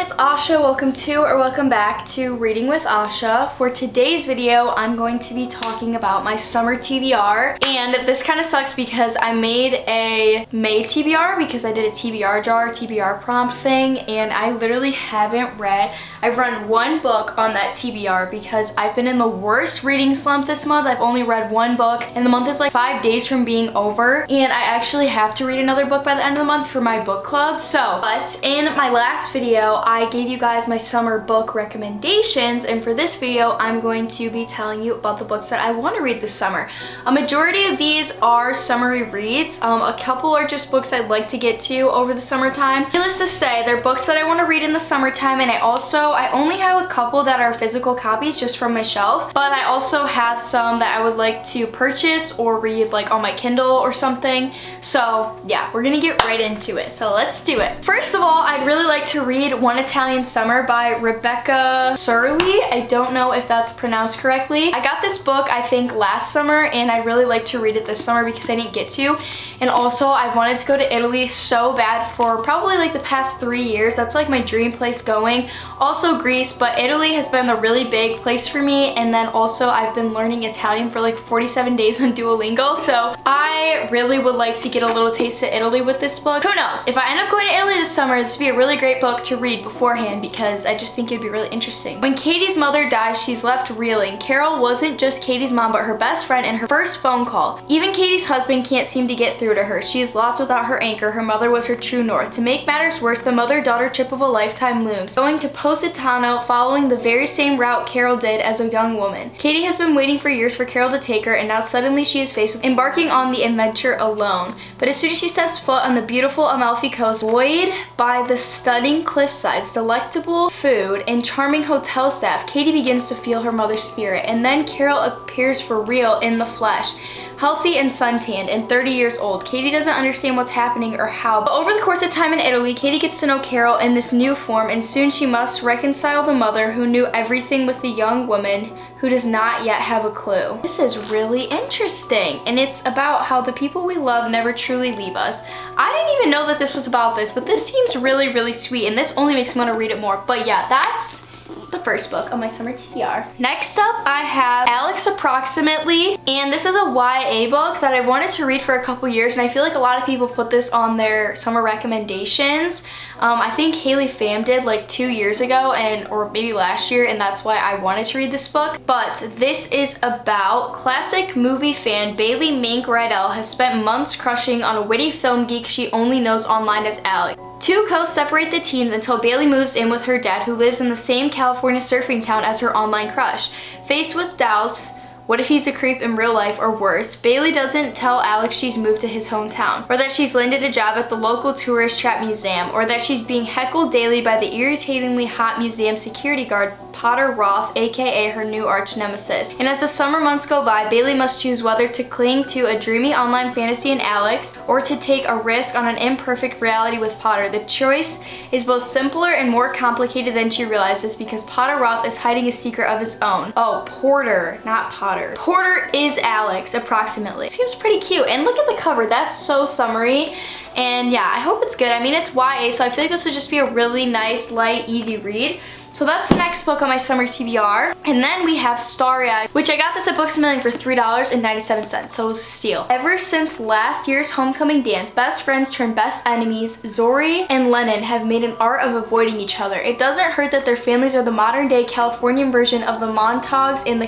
it's Asha. Welcome back to Reading with Asha. For today's video, I'm going to be talking about my summer TBR. And this kind of sucks because I made a May TBR because I did a TBR prompt thing, and I literally haven't read. I've read one book on that TBR because I've been in the worst reading slump this month. I've only read one book, and the month is like 5 days from being over, and I actually have to read another book by the end of the month for my book club. But in my last video, I gave you guys my summer book recommendations, and for this video, I'm going to be telling you about the books that I want to read this summer. A majority of these are summary reads. A couple are just books I'd like to get to over the summertime. Needless to say, they're books that I want to read in the summertime, and I only have a couple that are physical copies just from my shelf, but I also have some that I would like to purchase or read like on my Kindle or something. So yeah, we're gonna get right into it. So let's do it. First of all, I'd really like to read One Italian Summer by Rebecca Surley. I don't know if that's pronounced correctly. I got this book I think last summer, and I really like to read it this summer because I didn't get to. And also I wanted to go to Italy so bad for probably like the past 3 years. That's like my dream place going. Also Greece, but Italy has been a really big place for me. And then also I've been learning Italian for like 47 days on Duolingo. So I really would like to get a little taste of Italy with this book. Who knows? If I end up going to Italy this summer, this would be a really great book to read beforehand because I just think it'd be really interesting. When Katie's mother dies, she's left reeling. Carol wasn't just Katie's mom, but her best friend and her first phone call. Even Katie's husband can't seem to get through to her. She is lost without her anchor. Her mother was her true north. To make matters worse, the mother-daughter trip of a lifetime looms, going to Positano, following the very same route Carol did as a young woman. Katie has been waiting for years for Carol to take her, and now suddenly she is faced with embarking on the adventure alone. But as soon as she steps foot on the beautiful Amalfi Coast, buoyed by the stunning cliffsides, delectable food, and charming hotel staff, Katie begins to feel her mother's spirit. And then Carol appears for real in the flesh. Healthy and suntanned and 30 years old, Katie doesn't understand what's happening or how. But over the course of time in Italy, Katie gets to know Carol in this new form, and soon she must reconcile the mother who knew everything with the young woman who does not yet have a clue. This is really interesting, and it's about how the people we love never truly leave us. I didn't even know that this was about this, but this seems really, really sweet, and this only makes me want to read it more. But yeah, that's the first book of my summer TBR. Next up, I have Alex Approximately, and this is a YA book that I wanted to read for a couple years, and I feel like a lot of people put this on their summer recommendations. I think Haley Pham did like 2 years ago, or maybe last year, and that's why I wanted to read this book. But this is about classic movie fan Bailey Mink Rydell has spent months crushing on a witty film geek she only knows online as Alex. Two coasts separate the teens until Bailey moves in with her dad, who lives in the same California surfing town as her online crush. Faced with doubts, what if he's a creep in real life or worse, Bailey doesn't tell Alex she's moved to his hometown, or that she's landed a job at the local tourist trap museum, or that she's being heckled daily by the irritatingly hot museum security guard Potter Roth, aka her new arch nemesis. And as the summer months go by, Bailey must choose whether to cling to a dreamy online fantasy in Alex or to take a risk on an imperfect reality with Potter. The choice is both simpler and more complicated than she realizes because Potter Roth is hiding a secret of his own. Oh, Porter, not Potter. Porter is Alex Approximately. Seems pretty cute, and look at the cover. That's so summery. And yeah, I hope it's good. I mean, it's YA, so I feel like this would just be a really nice, light, easy read. So that's the next book on my summer TBR. And then we have Starry-Eyed, which I got this at Books A Million for $3.97, so it was a steal. Ever since last year's homecoming dance, best friends turn best enemies. Zori and Lennon have made an art of avoiding each other. It doesn't hurt that their families are the modern-day Californian version of the Montagues and the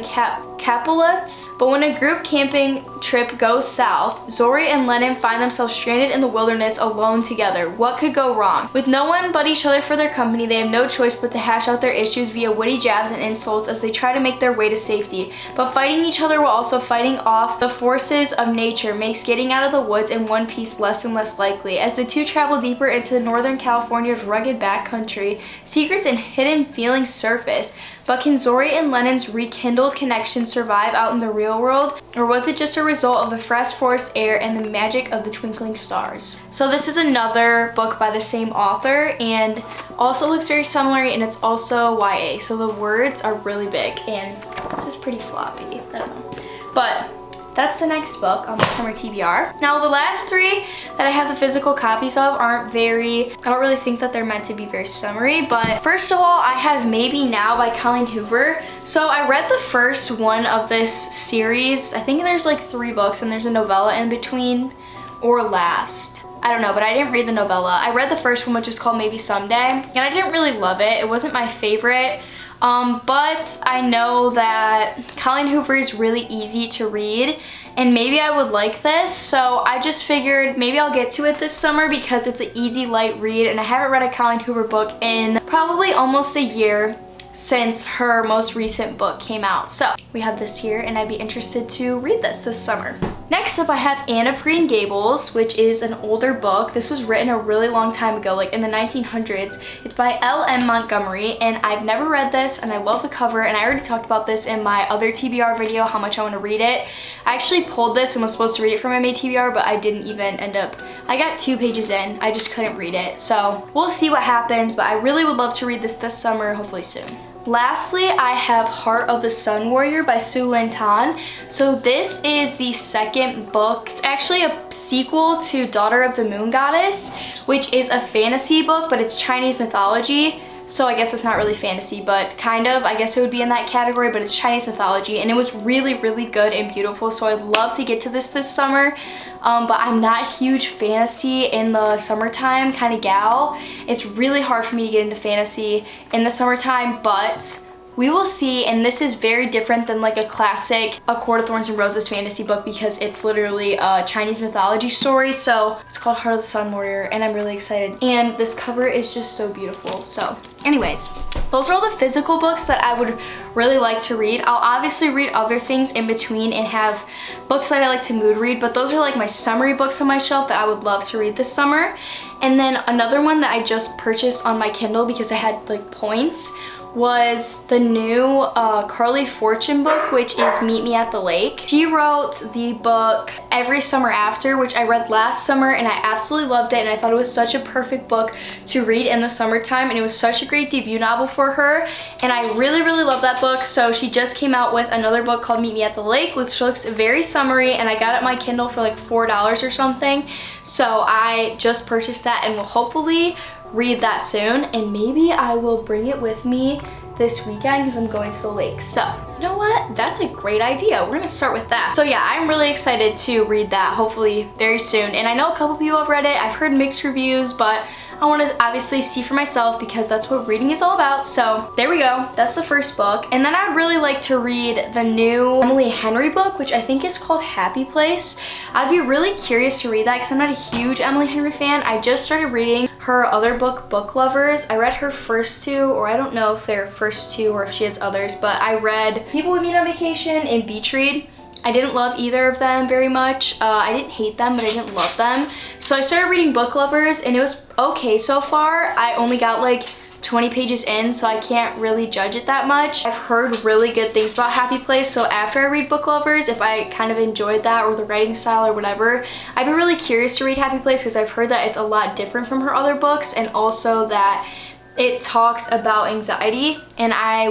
Capulets, but when a group camping trip goes south, Zori and Lennon find themselves stranded in the wilderness alone together. What could go wrong? With no one but each other for their company, they have no choice but to hash out their issues via witty jabs and insults as they try to make their way to safety. But fighting each other while also fighting off the forces of nature makes getting out of the woods in one piece less and less likely. As the two travel deeper into Northern California's rugged backcountry, secrets and hidden feelings surface. But can Zori and Lennon's rekindled connection survive out in the real world? Or was it just a result of the fresh forest air and the magic of the twinkling stars? So this is another book by the same author, and also looks very similar, and it's also YA. So the words are really big, and this is pretty floppy. I don't know. But that's the next book on my summer TBR. Now the last three that I have the physical copies of aren't very, I don't really think that they're meant to be very summery, but first of all, I have Maybe Now by Colleen Hoover. So I read the first one of this series. I think there's like 3 books and there's a novella in between, or last. I don't know, but I didn't read the novella. I read the first one, which was called Maybe Someday, and I didn't really love it. It wasn't my favorite. But I know that Colleen Hoover is really easy to read and maybe I would like this, so I just figured maybe I'll get to it this summer because it's an easy, light read, and I haven't read a Colleen Hoover book in probably almost a year since her most recent book came out. So we have this here and I'd be interested to read this summer. Next up I have Anne of Green Gables, which is an older book. This was written a really long time ago, like in the 1900s. It's by L.M. Montgomery and I've never read this and I love the cover, and I already talked about this in my other TBR video, how much I want to read it. I actually pulled this and was supposed to read it for my May TBR, but I didn't even end up, I got 2 pages in, I just couldn't read it. So we'll see what happens, but I really would love to read this summer, hopefully soon. Lastly, I have Heart of the Sun Warrior by Su Lin Tan. So this is the second book. It's actually a sequel to Daughter of the Moon Goddess, which is a fantasy book, but it's Chinese mythology. So I guess it's not really fantasy, but kind of. I guess it would be in that category, but it's Chinese mythology, and it was really, really good and beautiful. So I'd love to get to this summer. But I'm not a huge fantasy in the summertime kind of gal. It's really hard for me to get into fantasy in the summertime, but we will see. And this is very different than like a classic A Court of Thorns and Roses fantasy book because it's literally a Chinese mythology story. So it's called Heart of the Sun Warrior and I'm really excited. And this cover is just so beautiful. So anyways, those are all the physical books that I would really like to read. I'll obviously read other things in between and have books that I like to mood read, but those are like my summary books on my shelf that I would love to read this summer. And then another one that I just purchased on my Kindle because I had like points was the new Carly Fortune book, which is Meet Me at the Lake. She wrote the book Every Summer After, which I read last summer and I absolutely loved it, and I thought it was such a perfect book to read in the summertime, and it was such a great debut novel for her, and I really, really love that book. So she just came out with another book called Meet Me at the Lake, which looks very summery, and I got it on my Kindle for like $4 or something. So I just purchased that and will hopefully read that soon, and maybe I will bring it with me this weekend because I'm going to the lake. So you know what, that's a great idea. We're gonna start with that. So yeah, I'm really excited to read that hopefully very soon, and I know a couple people have read it. I've heard mixed reviews, but I want to obviously see for myself because that's what reading is all about. So there we go, that's the first book. And then I'd really like to read the new Emily Henry book, which I think is called Happy Place. I'd be really curious to read that because I'm not a huge Emily Henry fan. I just started reading her other book, Book Lovers. I read her first 2, or I don't know if they're first 2 or if she has others, but I read People We Meet on Vacation and Beach Read. I didn't love either of them very much. I didn't hate them, but I didn't love them. So I started reading Book Lovers and it was okay so far. I only got like 20 pages in, so I can't really judge it that much. I've heard really good things about Happy Place, so after I read Book Lovers, if I kind of enjoyed that or the writing style or whatever, I'd be really curious to read Happy Place because I've heard that it's a lot different from her other books, and also that it talks about anxiety, and I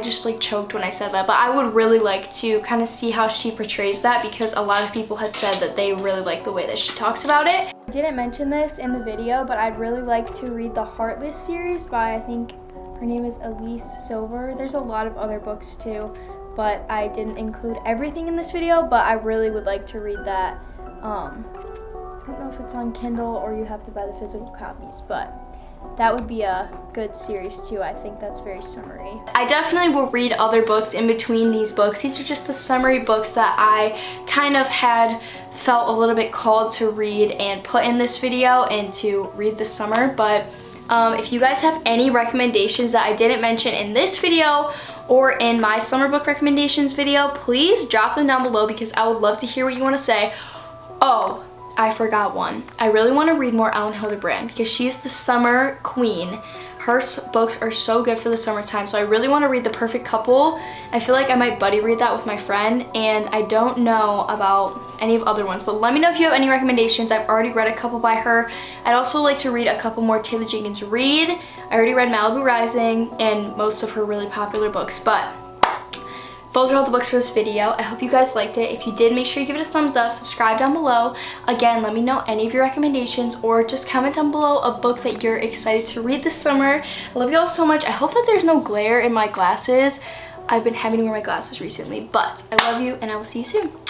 just like choked when I said that, but I would really like to kind of see how she portrays that because a lot of people had said that they really like the way that she talks about it. I didn't mention this in the video, but I'd really like to read the Heartless series by, I think her name is Elise Silver. There's a lot of other books too, but I didn't include everything in this video, but I really would like to read that. I don't know if it's on Kindle or you have to buy the physical copies, but that would be a good series too. I think that's very summery. I definitely will read other books in between these books. These are just the summary books that I kind of felt a little bit called to read and put in this video and to read this summer. But if you guys have any recommendations that I didn't mention in this video or in my summer book recommendations video, please drop them down below because I would love to hear what you want to say. Oh, I forgot one. I really want to read more Ellen Hilderbrand because she is the summer queen. Her books are so good for the summertime, so I really want to read The Perfect Couple. I feel like I might buddy read that with my friend, and I don't know about any of other ones, but let me know if you have any recommendations. I've already read a couple by her. I'd also like to read a couple more Taylor Jenkins Reid. I already read Malibu Rising and most of her really popular books, but those are all the books for this video. I hope you guys liked it. If you did, make sure you give it a thumbs up, subscribe down below. Again, let me know any of your recommendations, or just comment down below a book that you're excited to read this summer. I love you all so much. I hope that there's no glare in my glasses. I've been having to wear my glasses recently, but I love you and I will see you soon.